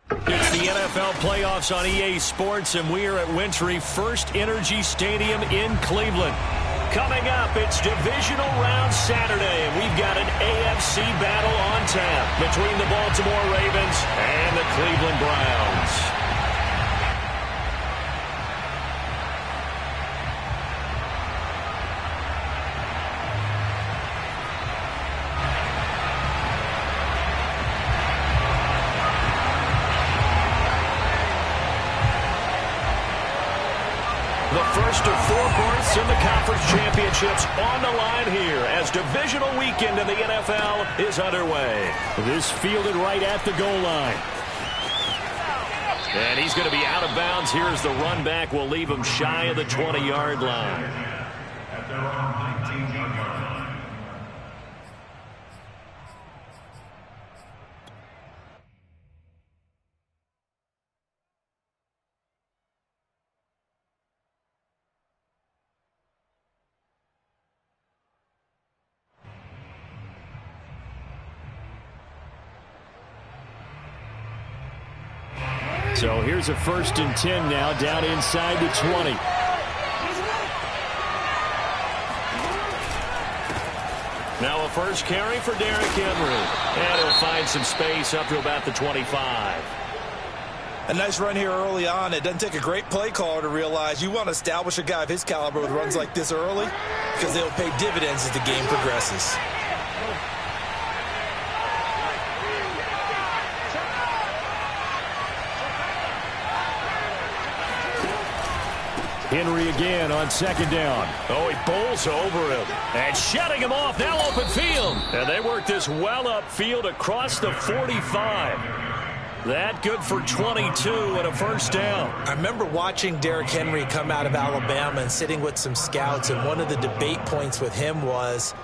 It's the NFL playoffs on EA Sports, and we are at Wintry First Energy Stadium in Cleveland. Coming up, it's divisional round Saturday, and we've got an AFC battle on tap between the Baltimore Ravens and the Cleveland Browns. The first of 4 berths in the conference championships on the line here as divisional weekend in the NFL is underway. This fielded right at the goal line. And he's going to be out of bounds. Here's the run back. Will leave him shy of the 20-yard line. At their own 19-yard line. So here's a 1st and 10 now, down inside the 20. Now a first carry for Derrick Henry. And he'll find some space up to about the 25. A nice run here early on. It doesn't take a great play caller to realize you want to establish a guy of his caliber with runs like this early because they'll pay dividends as the game progresses. Henry again on 2nd down. Oh, he bowls over him. And shutting him off, now open field. And they work this well upfield across the 45. That good for 22 and a 1st down. I remember watching Derrick Henry come out of Alabama and sitting with some scouts, and one of the debate points with him was,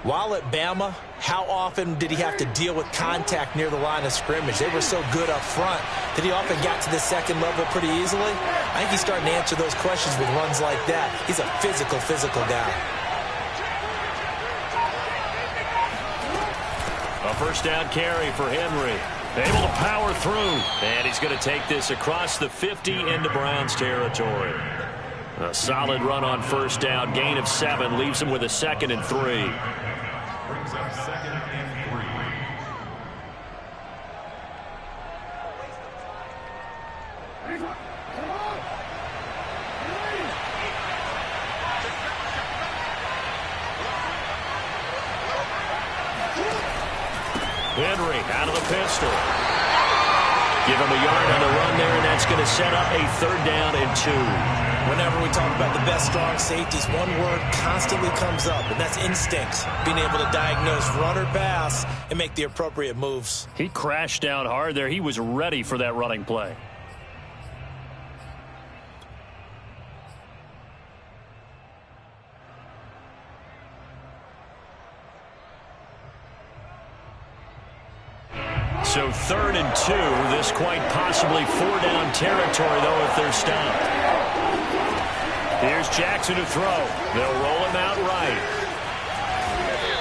while at Bama, how often did he have to deal with contact near the line of scrimmage? They were so good up front that he often got to the 2nd level pretty easily. I think he's starting to answer those questions with runs like that. He's a physical guy. A 1st down carry for Henry. Able to power through. And he's going to take this across the 50 into Browns territory. A solid run on 1st down. Gain of 7. Leaves him with a 2nd and 3. Brings up 2nd and 3. Henry out of the pistol. Give him a yard on the run there, and that's going to set up a 3rd down and 2. Whenever we talk about the best strong safeties, one word constantly comes up, and that's instincts. Being able to diagnose run or pass and make the appropriate moves. He crashed down hard there. He was ready for that running play. So 3rd and 2. This quite possibly 4-down territory, though, if they're stopped. Here's Jackson to throw. They'll roll him out right.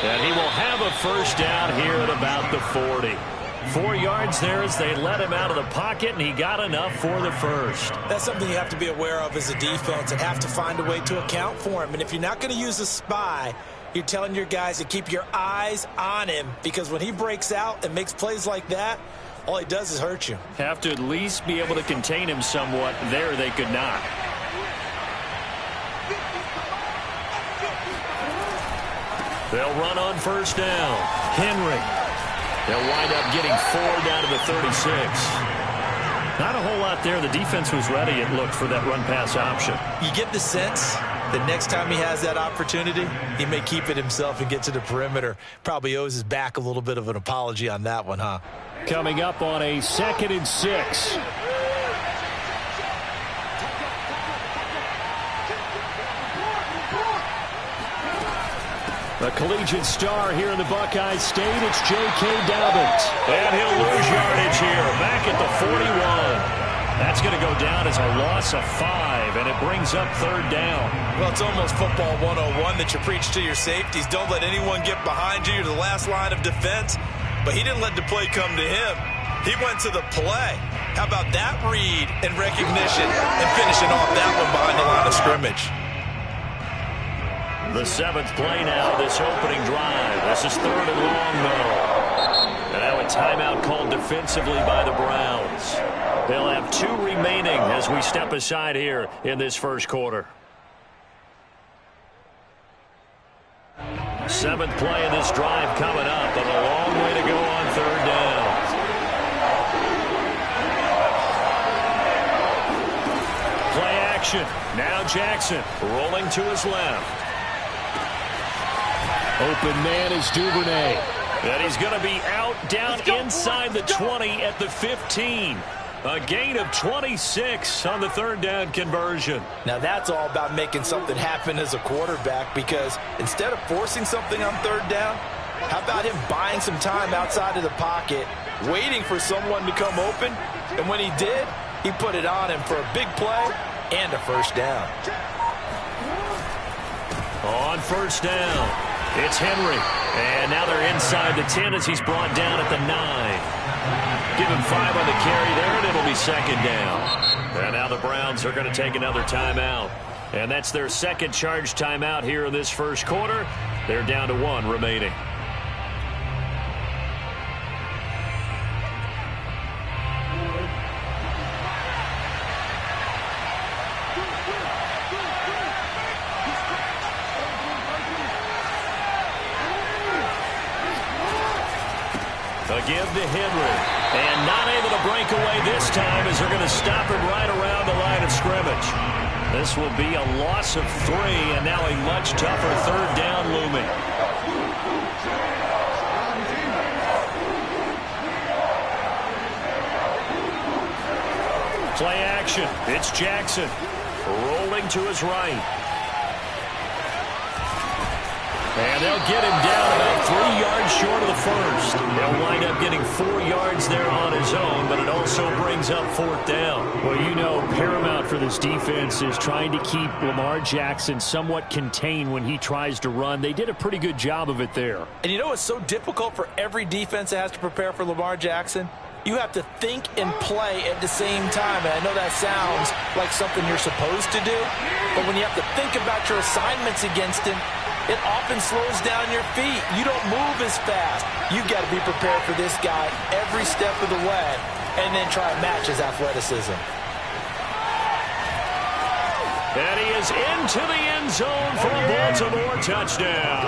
And he will have a 1st down here at about the 40. 4 yards there as they let him out of the pocket, and he got enough for the 1st. That's something you have to be aware of as a defense and have to find a way to account for him. And if you're not going to use a spy, you're telling your guys to keep your eyes on him, because when he breaks out and makes plays like that, all he does is hurt you. Have to at least be able to contain him somewhat. There they could not. They'll run on 1st down. Henry. They'll wind up getting 4 down to the 36. Not a whole lot there. The defense was ready, it looked, for that run-pass option. You get the sense that next time he has that opportunity, he may keep it himself and get to the perimeter. Probably owes his back a little bit of an apology on that one, huh? Coming up on a 2nd and 6. A collegiate star here in the Buckeye State, it's J.K. Dobbins. And he'll lose yardage here, back at the 41. That's going to go down as a loss of 5, and it brings up 3rd down. Well, it's almost football 101 that you preach to your safeties. Don't let anyone get behind you. You're the last line of defense. But he didn't let the play come to him. He went to the play. How about that read and recognition and finishing off that one behind the line of scrimmage? The 7th play now, this opening drive. This is 3rd and long, though. And now a timeout called defensively by the Browns. They'll have 2 remaining as we step aside here in this first quarter. 7th play of this drive coming up, and a long way to go on 3rd down. Play action. Now Jackson rolling to his left. Open man is Duvernay. And he's going to be out down inside the 20 at the 15. A gain of 26 on the 3rd down conversion. Now that's all about making something happen as a quarterback, because instead of forcing something on 3rd down, how about him buying some time outside of the pocket, waiting for someone to come open, and when he did, he put it on him for a big play and a 1st down. On 1st down. It's Henry, and now they're inside the 10 as he's brought down at the 9. Give him 5 on the carry there, and it'll be 2nd down. And now the Browns are going to take another timeout. And that's their 2nd charge timeout here in this first quarter. They're down to 1 remaining. A give to Henry. And not able to break away this time as they're going to stop him right around the line of scrimmage. This will be a loss of 3, and now a much tougher 3rd down looming. Play action. It's Jackson rolling to his right. And they'll get him down about 3 yards short of the 1st. They'll wind up getting 4 yards there on his own, but it also brings up 4th down. Well, you know, paramount for this defense is trying to keep Lamar Jackson somewhat contained when he tries to run. They did a pretty good job of it there. And you know it's so difficult for every defense that has to prepare for Lamar Jackson? You have to think and play at the same time. And I know that sounds like something you're supposed to do, but when you have to think about your assignments against him, it often slows down your feet. You don't move as fast. You've got to be prepared for this guy every step of the way and then try and match his athleticism. And he is into the end zone for a Baltimore touchdown.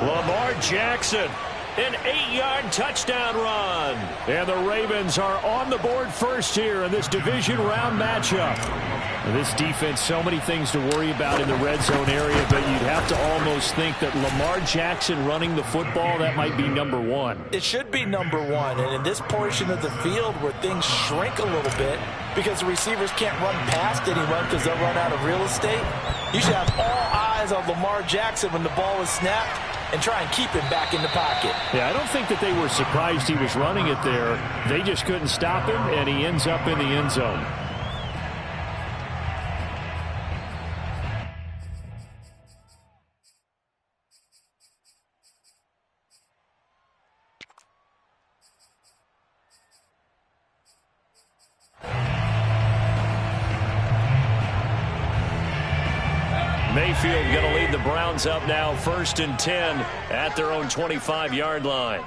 Lamar Jackson, an 8-yard touchdown run. And the Ravens are on the board first here in this division round matchup. This defense, so many things to worry about in the red zone area, but you'd have to almost think that Lamar Jackson running the football, that might be number 1. It should be number 1, and in this portion of the field where things shrink a little bit because the receivers can't run past anyone because they'll run out of real estate, you should have all eyes on Lamar Jackson when the ball is snapped and try and keep him back in the pocket. Yeah, I don't think that they were surprised he was running it there. They just couldn't stop him, and he ends up in the end zone. Mayfield going to lead the Browns up now, 1st and 10 at their own 25-yard line.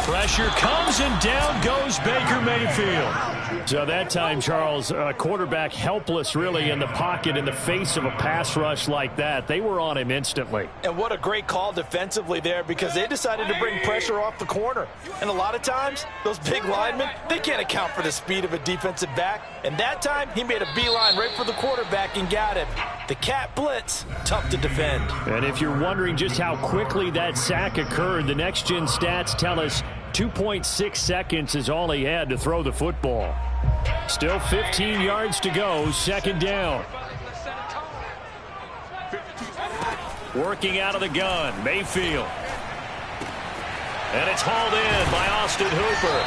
Pressure comes, and down goes Baker Mayfield. So that time, Charles, quarterback helpless really in the pocket in the face of a pass rush like that. They were on him instantly. And what a great call defensively there, because they decided to bring pressure off the corner. And a lot of times, those big linemen, they can't account for the speed of a defensive back. And that time, he made a beeline right for the quarterback and got him. The cat blitz, tough to defend. And if you're wondering just how quickly that sack occurred, the next-gen stats tell us 2.6 seconds is all he had to throw the football. Still 15 yards to go, 2nd down. Working out of the gun, Mayfield. And it's hauled in by Austin Hooper.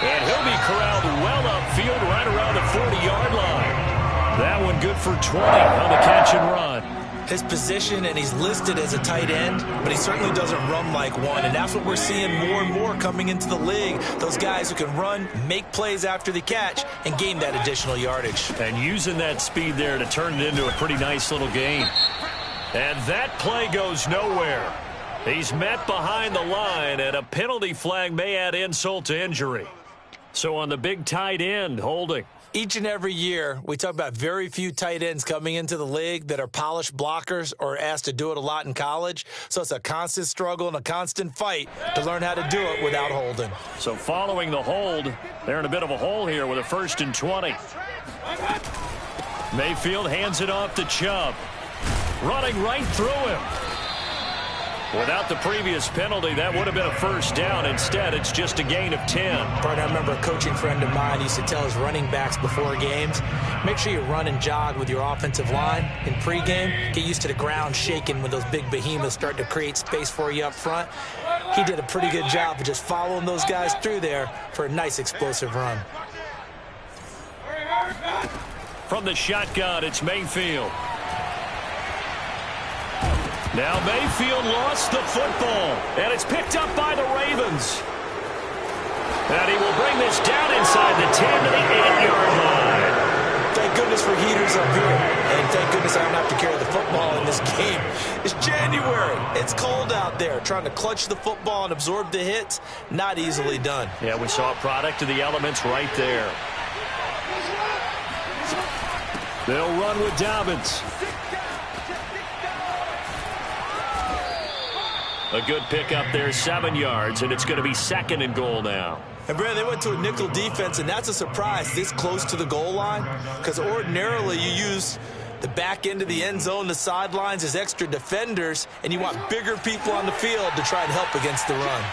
And he'll be corralled well upfield right around the 40-yard line. That one good for 20 on the catch and run. his position, and he's listed as a tight end, but he certainly doesn't run like one, and that's what we're seeing more and more coming into the league. Those guys who can run, make plays after the catch, and gain that additional yardage. And using that speed there to turn it into a pretty nice little gain. And that play goes nowhere. He's met behind the line, and a penalty flag may add insult to injury. So on the big tight end, holding. Each and every year, we talk about very few tight ends coming into the league that are polished blockers or asked to do it a lot in college. So it's a constant struggle and a constant fight to learn how to do it without holding. So following the hold, they're in a bit of a hole here with a 1st and 20. Mayfield hands it off to Chubb. Running right through him. Without the previous penalty, that would have been a 1st down. Instead, it's just a gain of 10. I remember a coaching friend of mine used to tell his running backs before games, make sure you run and jog with your offensive line in pregame. Get used to the ground shaking when those big behemoths start to create space for you up front. He did a pretty good job of just following those guys through there for a nice explosive run. From the shotgun, it's Mayfield. Now Mayfield lost the football, and it's picked up by the Ravens. And he will bring this down inside the 10 to the 8-yard line. Thank goodness for heaters up here, and thank goodness I don't have to carry the football in this game. It's January. It's cold out there. Trying to clutch the football and absorb the hits, not easily done. Yeah, we saw a product of the elements right there. They'll run with Dobbins. A good pickup there, 7 yards, and it's going to be 2nd and goal now. And, Brad, they went to a nickel defense, and that's a surprise this close to the goal line, because ordinarily you use the back end of the end zone, the sidelines as extra defenders, and you want bigger people on the field to try and help against the run.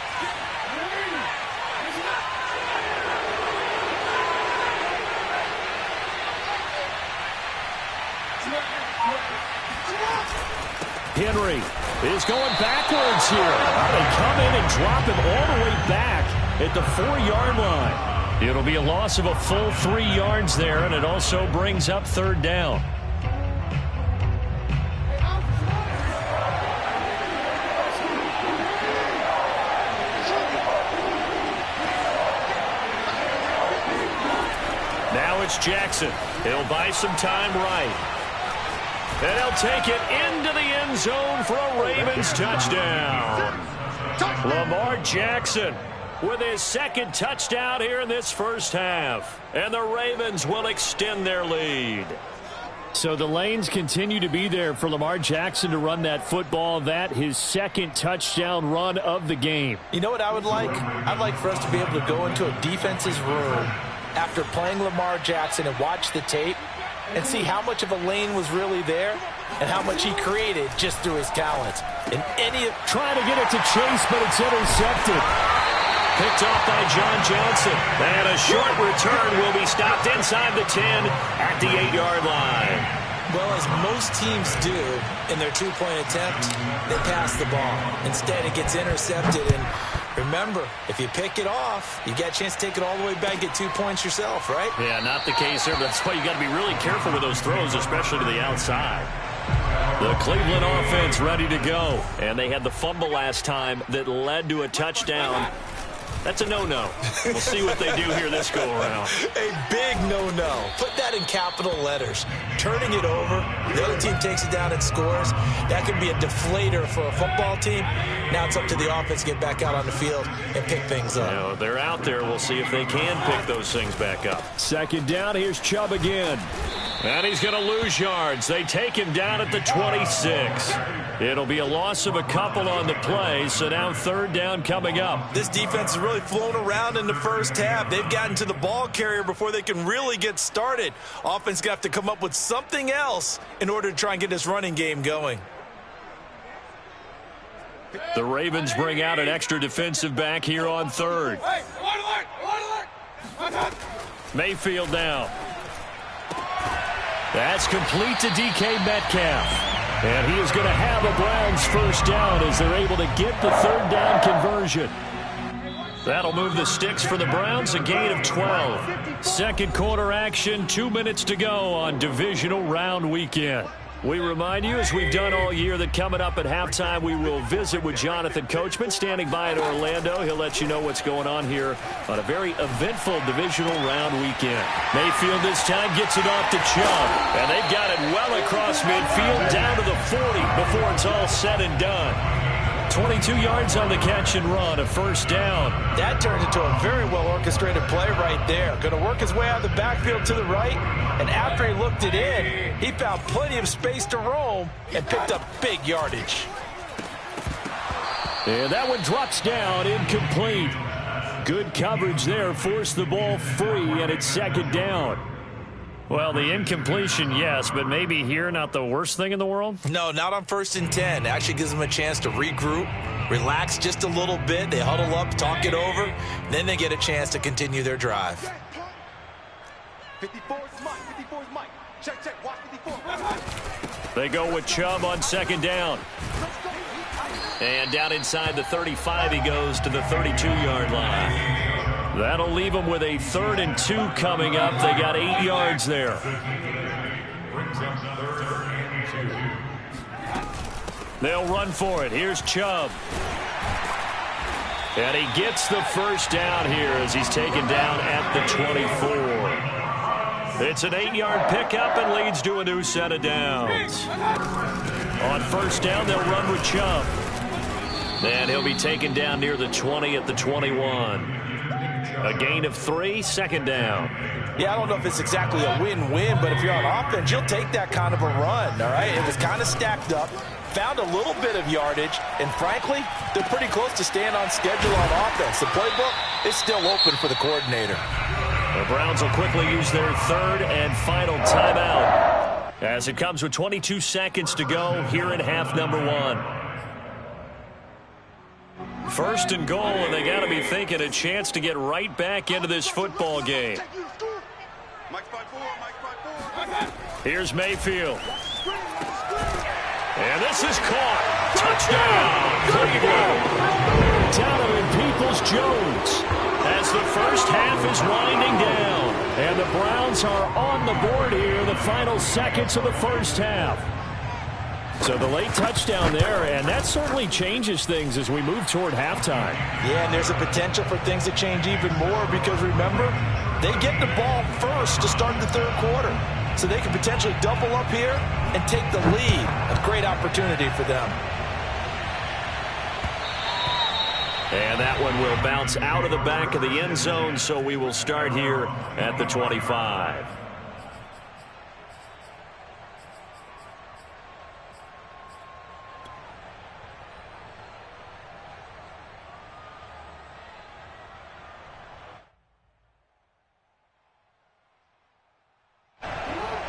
Henry is going backwards here. They come in and drop him all the way back at the 4-yard line. It'll be a loss of a full 3 yards there, and it also brings up 3rd down. Now it's Jackson. He'll buy some time right. And he'll take it into the end zone for a Ravens touchdown. Lamar Jackson with his 2nd touchdown here in this first half. And the Ravens will extend their lead. So the lanes continue to be there for Lamar Jackson to run that football. That his 2nd touchdown run of the game. You know what I would like? I'd like for us to be able to go into a defense's room after playing Lamar Jackson and watch the tape and see how much of a lane was really there and how much he created just through his talent. And trying to get it to Chase, but it's intercepted. Picked off by John Johnson. And a short return will be stopped inside the 10 at the 8-yard line. Well, as most teams do in their 2-point attempt, they pass the ball. Instead, it gets intercepted. And remember, if you pick it off, you get a chance to take it all the way back, get 2 points yourself, right? Yeah, not the case here. But that's why you got to be really careful with those throws, especially to the outside. The Cleveland offense ready to go. And they had the fumble last time that led to a touchdown. That's a no-no. We'll see what they do here this go-around. A big no-no. Put that in capital letters. Turning it over, the other team takes it down and scores. That can be a deflator for a football team. Now it's up to the offense to get back out on the field and pick things up. You know, they're out there. We'll see if they can pick those things back up. 2nd down. Here's Chubb again. And he's going to lose yards. They take him down at the 26. It'll be a loss of a couple on the play, so now 3rd down coming up. This defense has really flown around in the first half. They've gotten to the ball carrier before they can really get started. Offense going to have to come up with something else in order to try and get this running game going. The Ravens bring out an extra defensive back here on 3rd. Mayfield now. That's complete to DK Metcalf. And he is going to have a Browns 1st down as they're able to get the 3rd down conversion. That'll move the sticks for the Browns, a gain of 12. Second quarter action, 2 minutes to go on divisional round weekend. We remind you, as we've done all year, that coming up at halftime, we will visit with Jonathan Coachman, standing by in Orlando. He'll let you know what's going on here on a very eventful divisional round weekend. Mayfield this time gets it off to Chubb, and they've got it well across midfield down to the 40 before it's all said and done. 22 yards on the catch and run, a first down. That turns into a very well-orchestrated play right there. Going to work his way out of the backfield to the right, and after he looked it in, he found plenty of space to roam and picked up big yardage. And that one drops down, incomplete. Good coverage there, forced the ball free, and it's second down. Well, the incompletion, yes, but maybe here not the worst thing in the world? No, not on 1st and 10. Actually gives them a chance to regroup, relax just a little bit. They huddle up, talk it over. Then they get a chance to continue their drive. 54 is Mike. 54 is Mike. Check, check. Watch 54. They go with Chubb on second down. And down inside the 35, he goes to the 32-yard line. That'll leave them with a 3rd and 2 coming up. They got 8 yards there. They'll run for it. Here's Chubb. And he gets the first down here as he's taken down at the 24. It's an 8-yard pickup and leads to a new set of downs. On first down, they'll run with Chubb. And he'll be taken down near the 20 at the 21. A gain of 3, second down. Yeah, I don't know if it's exactly a win-win, but if you're on offense, you'll take that kind of a run, all right? It was kind of stacked up, found a little bit of yardage, and frankly, they're pretty close to staying on schedule on offense. The playbook is still open for the coordinator. The Browns will quickly use their 3rd and final timeout as it comes with 22 seconds to go here in half number 1. 1st and goal, and they got to be thinking a chance to get right back into this football game. Here's Mayfield. And this is caught. Touchdown, Cleveland. Donovan Peoples-Jones as the first half is winding down. And the Browns are on the board here, the final seconds of the first half. So the late touchdown there, and that certainly changes things as we move toward halftime. Yeah, and there's a potential for things to change even more because, remember, they get the ball first to start the 3rd quarter. So they can potentially double up here and take the lead. A great opportunity for them. And that one will bounce out of the back of the end zone, so we will start here at the 25.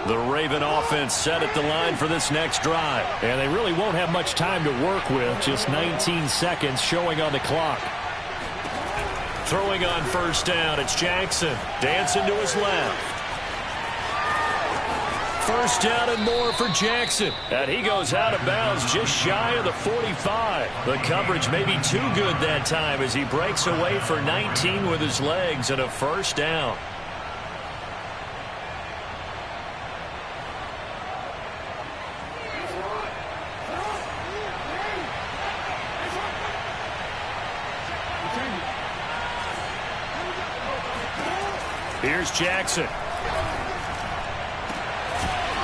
The Raven offense set at the line for this next drive. And they really won't have much time to work with. Just 19 seconds showing on the clock. Throwing on first down, it's Jackson. Dancing to his left. First down and more for Jackson. And he goes out of bounds just shy of the 45. The coverage may be too good that time as he breaks away for 19 with his legs and a first down. Here's Jackson.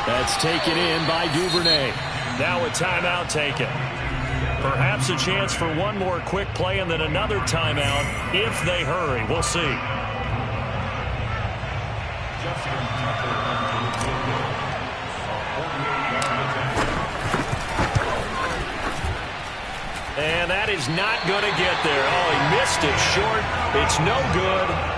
That's taken in by Duvernay. Now a timeout taken. Perhaps a chance for one more quick play and then another timeout if they hurry. We'll see. And that is not going to get there. Oh, he missed it short. It's no good.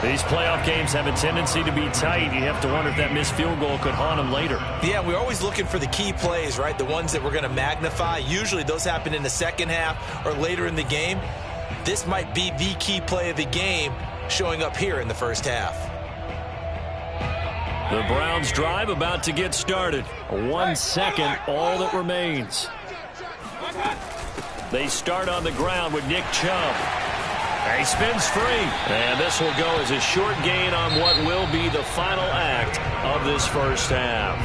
These playoff games have a tendency to be tight. You have to wonder if that missed field goal could haunt them later. Yeah, we're always looking for the key plays, right? The ones that we're going to magnify. Usually those happen in the second half or later in the game. This might be the key play of the game showing up here in the first half. The Browns drive about to get started. 1 second, all that remains. They start on the ground with Nick Chubb. He spins free. And this will go as a short gain on what will be the final act of this first half.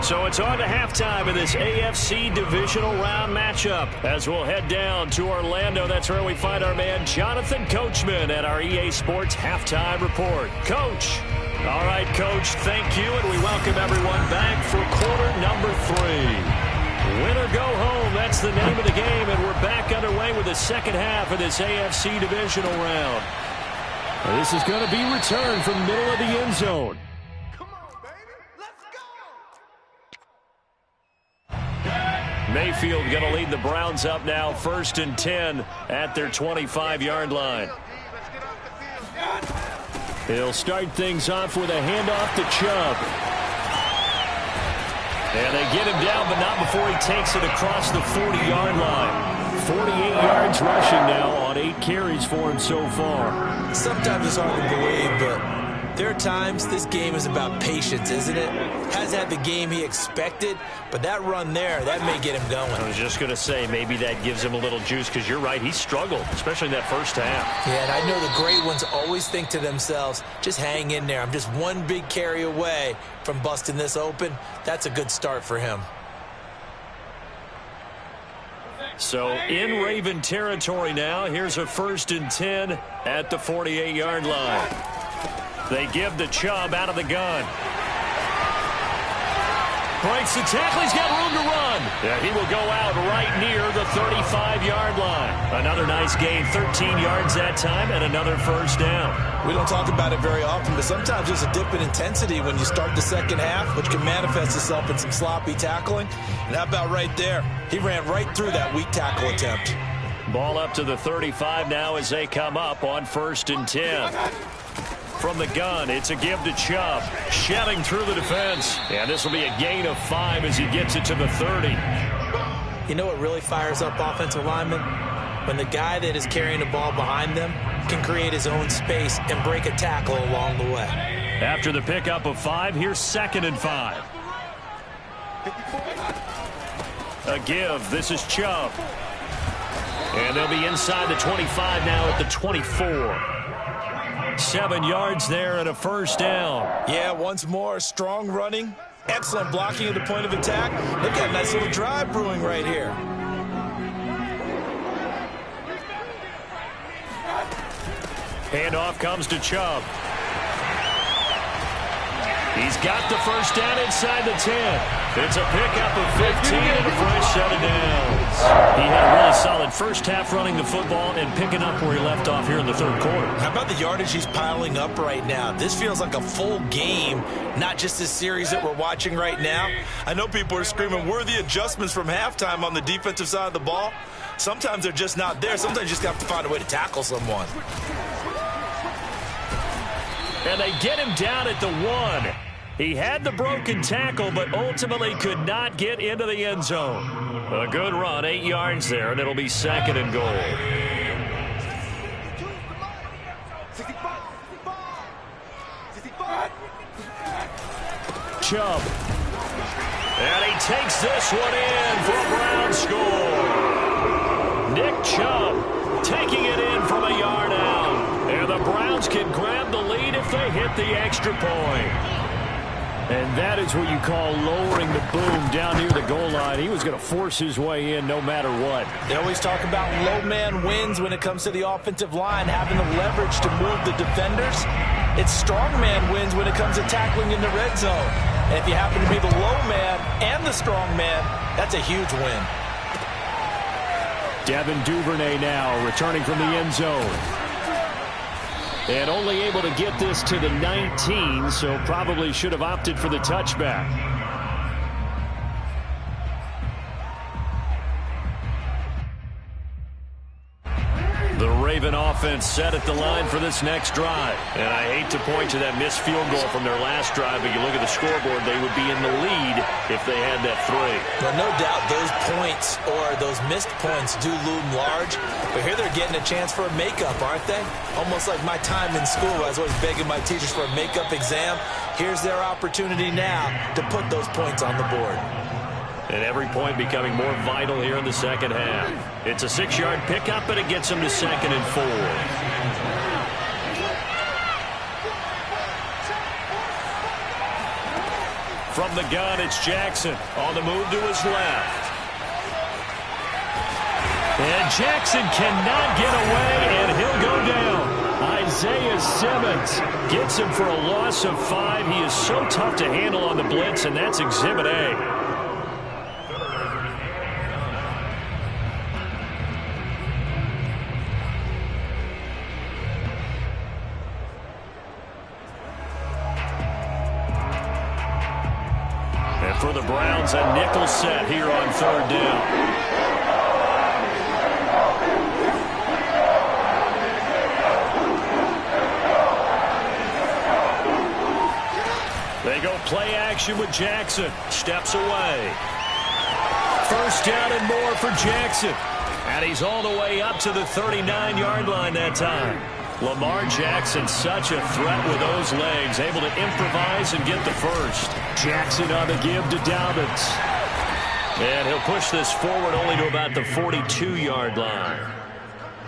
So it's on to halftime of this AFC divisional round matchup as we'll head down to Orlando. That's where we find our man Jonathan Coachman at our EA Sports Halftime Report. Coach. All right, Coach, thank you, and we welcome everyone back for quarter number 3. Win or go home, that's the name of the game, and we're back underway with the second half of this AFC divisional round. This is going to be returned from middle of the end zone. Mayfield going to lead the Browns up now, 1st and 10 at their 25-yard line. He'll start things off with a handoff to Chubb. And they get him down, but not before he takes it across the 40-yard line. 48 yards rushing now on 8 carries for him so far. Sometimes it's hard to believe, but there are times this game is about patience, isn't it? Hasn't had the game he expected, but that run there, that may get him going. I was just going to say, maybe that gives him a little juice, because you're right, he struggled, especially in that first half. Yeah, and I know the great ones always think to themselves, just hang in there. I'm just one big carry away from busting this open. That's a good start for him. So in Raven territory now, here's a 1st and 10 at the 48-yard line. They give the Chubb out of the gun. Breaks the tackle. He's got room to run. Yeah, he will go out right near the 35-yard line. Another nice gain, 13 yards that time, and another first down. We don't talk about it very often, but sometimes there's a dip in intensity when you start the second half, which can manifest itself in some sloppy tackling. And how about right there? He ran right through that weak tackle attempt. Ball up to the 35 now as they come up on 1st and 10. From the gun, it's a give to Chubb, shedding through the defense. And this will be a gain of 5 as he gets it to the 30. You know what really fires up offensive linemen? When the guy that is carrying the ball behind them can create his own space and break a tackle along the way. After the pickup of 5, here's 2nd and 5. A give. This is Chubb. And they'll be inside the 25 now at the 24. 7 yards there and a first down. Yeah, once more, strong running, excellent blocking at the point of attack. Look at a nice little drive brewing right here. Handoff comes to Chubb. He's got the first down inside the 10. It's a pickup of 15 and a fresh set of downs. He had a really solid first half running the football and picking up where he left off here in the 3rd quarter. How about the yardage he's piling up right now? This feels like a full game, not just this series that we're watching right now. I know people are screaming worthy adjustments from halftime on the defensive side of the ball. Sometimes they're just not there. Sometimes you just have to find a way to tackle someone. And they get him down at the 1. He had the broken tackle, but ultimately could not get into the end zone. A good run, 8 yards there, and it'll be 2nd and goal. Chubb. And he takes this one in for a Brown score. Nick Chubb taking it in from a yard out. And the Browns can grab the lead if they hit the extra point. And that is what you call lowering the boom down near the goal line. He was going to force his way in no matter what. They always talk about low man wins when it comes to the offensive line, having the leverage to move the defenders. It's strong man wins when it comes to tackling in the red zone. And if you happen to be the low man and the strong man, that's a huge win. Devin Duvernay now returning from the end zone. And only able to get this to the 19, so probably should have opted for the touchback. The Raven offense set at the line for this next drive. And I hate to point to that missed field goal from their last drive, but you look at the scoreboard, they would be in the lead if they had that 3. Well, no doubt those points or those missed points do loom large, but here they're getting a chance for a makeup, aren't they? Almost like my time in school, I was always begging my teachers for a makeup exam. Here's their opportunity now to put those points on the board. And every point becoming more vital here in the second half. It's a 6-yard pickup, but it gets them to 2nd and 4. From the gun, it's Jackson on the move to his left. And Jackson cannot get away, and he'll go down. Isaiah Simmons gets him for a loss of 5. He is so tough to handle on the blitz, and that's Exhibit A. And for the Browns, a nickel set here on 3rd down. They go play action with Jackson. Steps away. 1st down and more for Jackson. And he's all the way up to the 39-yard line that time. Lamar Jackson, such a threat with those legs, able to improvise and get the first. Jackson on the give to Dobbins. And he'll push this forward only to about the 42-yard line.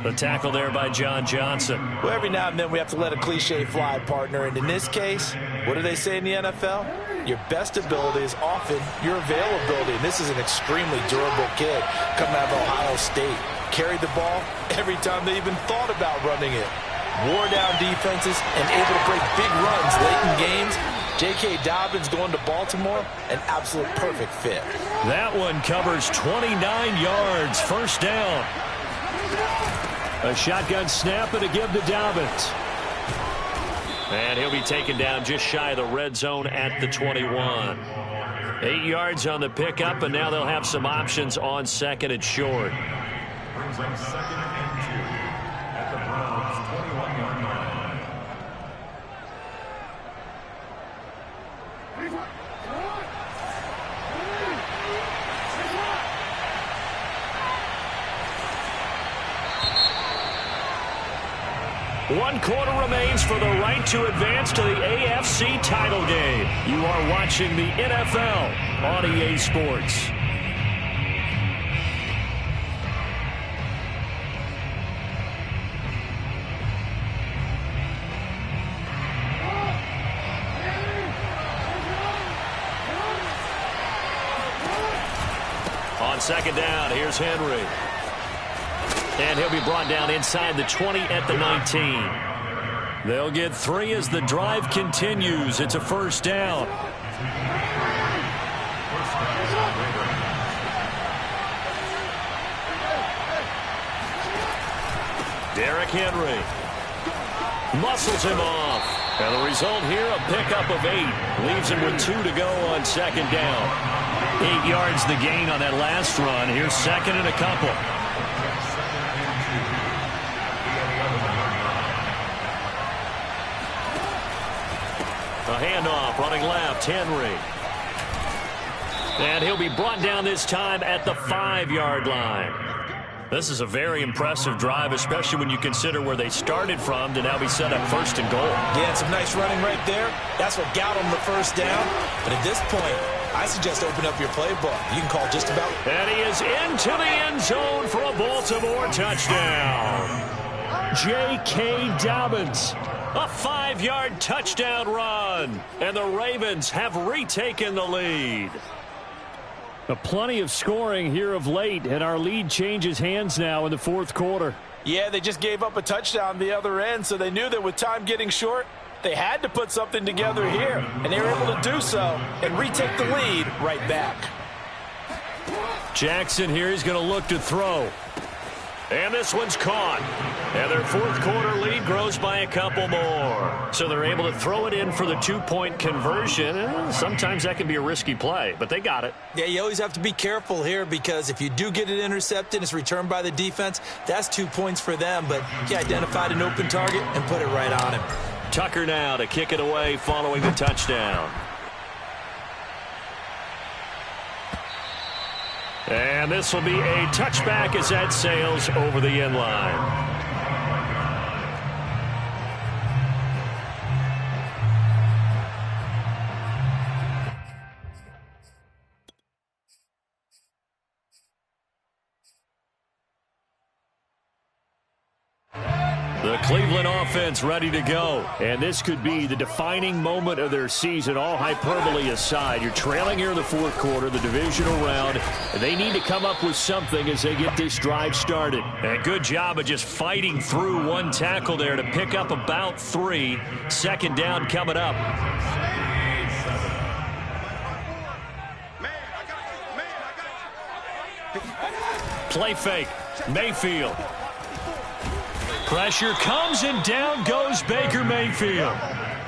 The tackle there by John Johnson. Well, every now and then we have to let a cliche fly, partner. And in this case, what do they say in the NFL? Your best ability is often your availability. And this is an extremely durable kid coming out of Ohio State. Carried the ball every time they even thought about running it. Wore down defenses and able to break big runs late in games. J.K. Dobbins going to Baltimore, an absolute perfect fit. That one covers 29 yards. 1st down. A shotgun snap and a give to Dobbins. And he'll be taken down just shy of the red zone at the 21. 8 yards on the pickup, and now they'll have some options on 2nd and short. Brings up 2nd and 2 at the Browns' 21-yard line. One quarter remains for the right to advance to the AFC title game. You are watching the NFL on EA Sports. On 2nd down, here's Henry. And he'll be brought down inside the 20 at the 19. They'll get 3 as the drive continues. It's a 1st down. Derrick Henry muscles him off. And the result here, a pickup of 8. Leaves him with 2 to go on 2nd down. 8 yards the gain on that last run. Here's 2nd and a couple. A handoff, running left, Henry. And he'll be brought down this time at the 5-yard line. This is a very impressive drive, especially when you consider where they started from to now be set up 1st and goal. Yeah, some nice running right there. That's what got them the 1st down. But at this point, I suggest open up your playbook. You can call just about. And he is into the end zone for a Baltimore touchdown. J.K. Dobbins. A 5-yard touchdown run. And the Ravens have retaken the lead. Plenty of scoring here of late, and our lead changes hands now in the 4th quarter. Yeah, they just gave up a touchdown the other end, so they knew that with time getting short, they had to put something together here. And they were able to do so and retake the lead right back. Jackson here is going to look to throw. And this one's caught. And their 4th quarter lead grows by a couple more. So they're able to throw it in for the 2-point conversion. And sometimes that can be a risky play, but they got it. Yeah, you always have to be careful here because if you do get it intercepted, it's returned by the defense. That's 2 points for them, but he identified an open target and put it right on him. Tucker now to kick it away following the touchdown. And this will be a touchback as that sails over the end line. The Cleveland offense ready to go. And this could be the defining moment of their season, all hyperbole aside. You're trailing here in the fourth quarter, the divisional round, and they need to come up with something as they get this drive started. And good job of just fighting through one tackle there to pick up about 3. Second down coming up. Play fake. Mayfield. Pressure comes and down goes Baker Mayfield.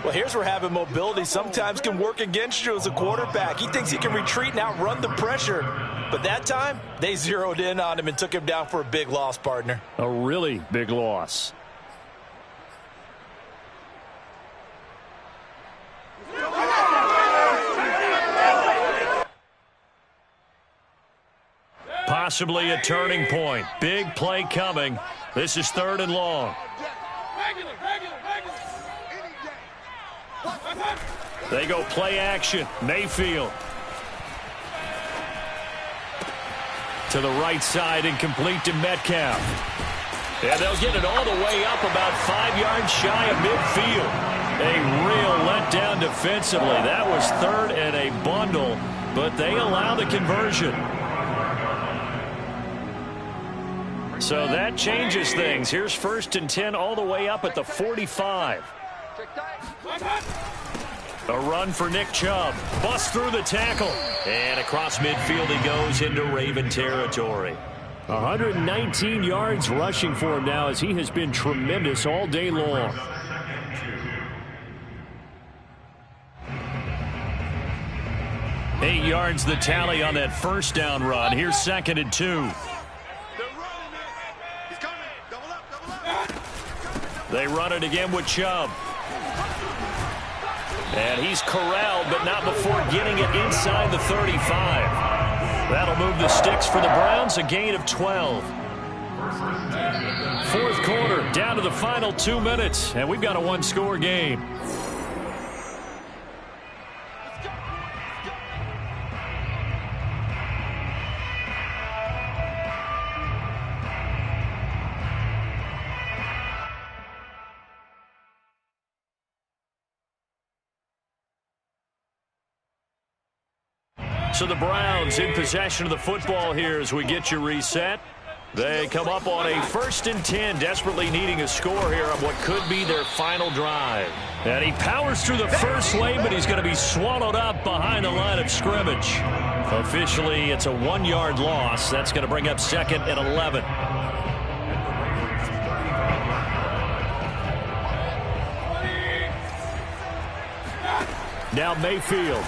Well, here's where having mobility sometimes can work against you as a quarterback. He thinks he can retreat and outrun the pressure. But that time, they zeroed in on him and took him down for a big loss, partner. A really big loss. Possibly a turning point. Big play coming. This is 3rd and long. They go play action. Mayfield. To the right side and complete to Metcalf. And they'll get it all the way up about 5 yards shy of midfield. A real letdown defensively. That was 3rd and a bundle, but they allow the conversion. So that changes things. Here's 1st and 10 all the way up at the 45. A run for Nick Chubb. Bust through the tackle. And across midfield he goes into Raven territory. 119 yards rushing for him now as he has been tremendous all day long. Eight yards the tally on that first down run. Here's 2nd and 2. They run it again with Chubb. And he's corralled, but not before getting it inside the 35. That'll move the sticks for the Browns, a gain of 12. Fourth quarter, down to the final 2 minutes, and we've got a one-score game. So the Browns in possession of the football here as we get you reset. They come up on a 1st and 10, desperately needing a score here on what could be their final drive. And he powers through the first lane, but he's going to be swallowed up behind the line of scrimmage. Officially, it's a 1-yard loss. That's going to bring up 2nd and 11. Now Mayfield.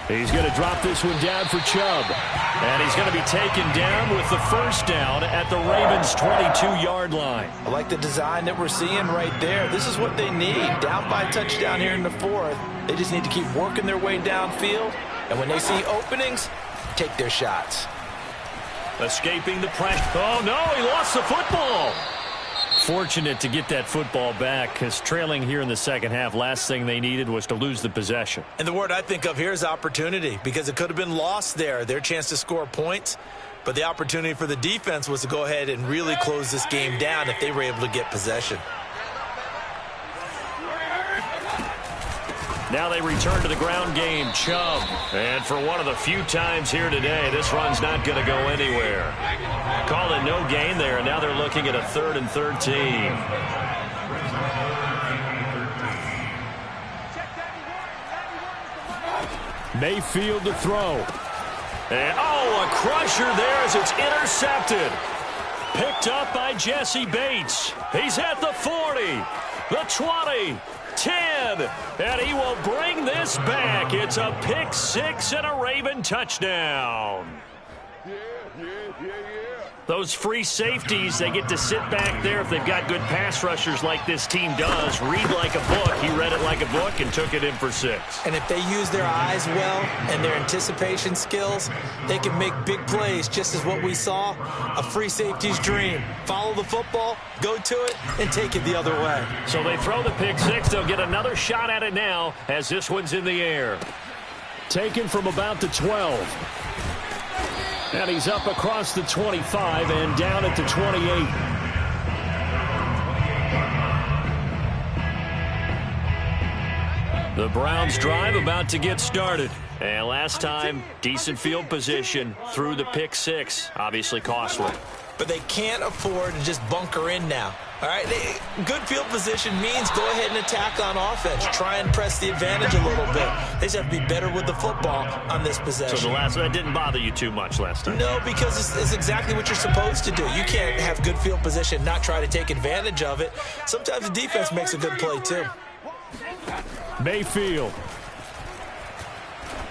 He's going to drop this one down for Chubb. And he's going to be taken down with the first down at the Ravens' 22-yard line. I like the design that we're seeing right there. This is what they need. Down by a touchdown here in the 4th. They just need to keep working their way downfield. And when they see openings, take their shots. Escaping the pressure. Oh, no, he lost the football. Fortunate to get that football back because trailing here in the second half, last thing they needed was to lose the possession. And the word I think of here is opportunity because it could have been lost there, their chance to score points. But the opportunity for the defense was to go ahead and really close this game down if they were able to get possession. Now they return to the ground game. Chubb. And for one of the few times here today, this run's not going to go anywhere. Call it no gain there, and now they're looking at a 3rd and 13. Mayfield to throw. And, oh, a crusher there as it's intercepted. Picked up by Jesse Bates. He's at the 40, the 20. 10, and he will bring this back. It's a pick 6 and a Raven touchdown. Those free safeties, they get to sit back there if they've got good pass rushers like this team does. Read like a book. He read it like a book and took it in for 6. And if they use their eyes well and their anticipation skills, they can make big plays, just as what we saw, a free safety's dream. Follow the football, go to it, and take it the other way. So they throw the pick 6. They'll get another shot at it now as this one's in the air. Taken from about the 12. And he's up across the 25 and down at the 28. The Browns drive about to get started. And last time, decent field position through the pick six. Obviously costly. But they can't afford to just bunker in now. All right, good field position means go ahead and attack on offense. Try and press the advantage a little bit. They just have to be better with the football on this possession. So that didn't bother you too much last time? No, because it's exactly what you're supposed to do. You can't have good field position, not try to take advantage of it. Sometimes the defense makes a good play, too. Mayfield.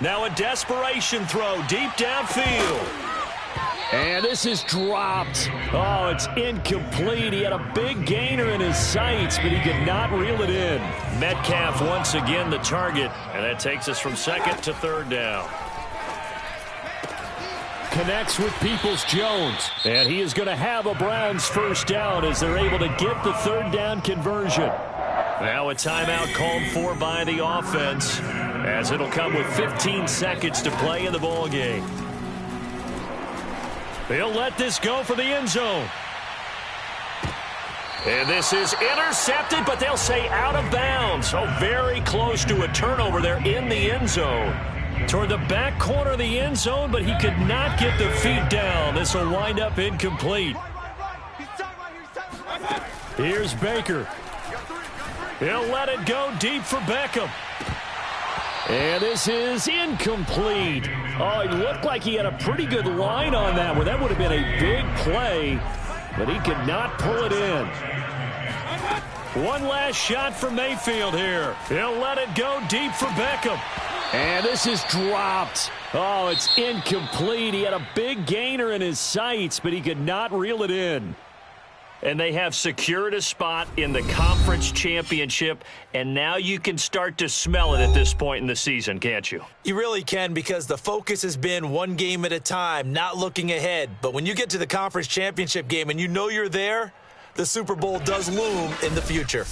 Now a desperation throw deep downfield. And this is dropped. Oh, it's incomplete. He had a big gainer in his sights, but he could not reel it in. Metcalf once again the target, and that takes us from second to third down. Connects with Peoples-Jones, and he is going to have a Browns first down as they're able to get the third down conversion. Now a timeout called for by the offense, as it'll come with 15 seconds to play in the ball game. They'll let this go for the end zone. And this is intercepted, but they'll say out of bounds. Oh, very close to a turnover there in the end zone. Toward the back corner of the end zone, but he could not get the feet down. This will wind up incomplete. Here's Baker. He'll let it go deep for Beckham. And this is incomplete. Oh, it looked like he had a pretty good line on that one. That would have been a big play, but he could not pull it in. One last shot for Mayfield here. He'll let it go deep for Beckham. And this is dropped. Oh, it's incomplete. He had a big gainer in his sights, but he could not reel it in. And they have secured a spot in the conference championship, and now you can start to smell it at this point in the season, can't you? You really can, because the focus has been one game at a time, not looking ahead. But when you get to the conference championship game and you know you're there, the Super Bowl does loom in the future.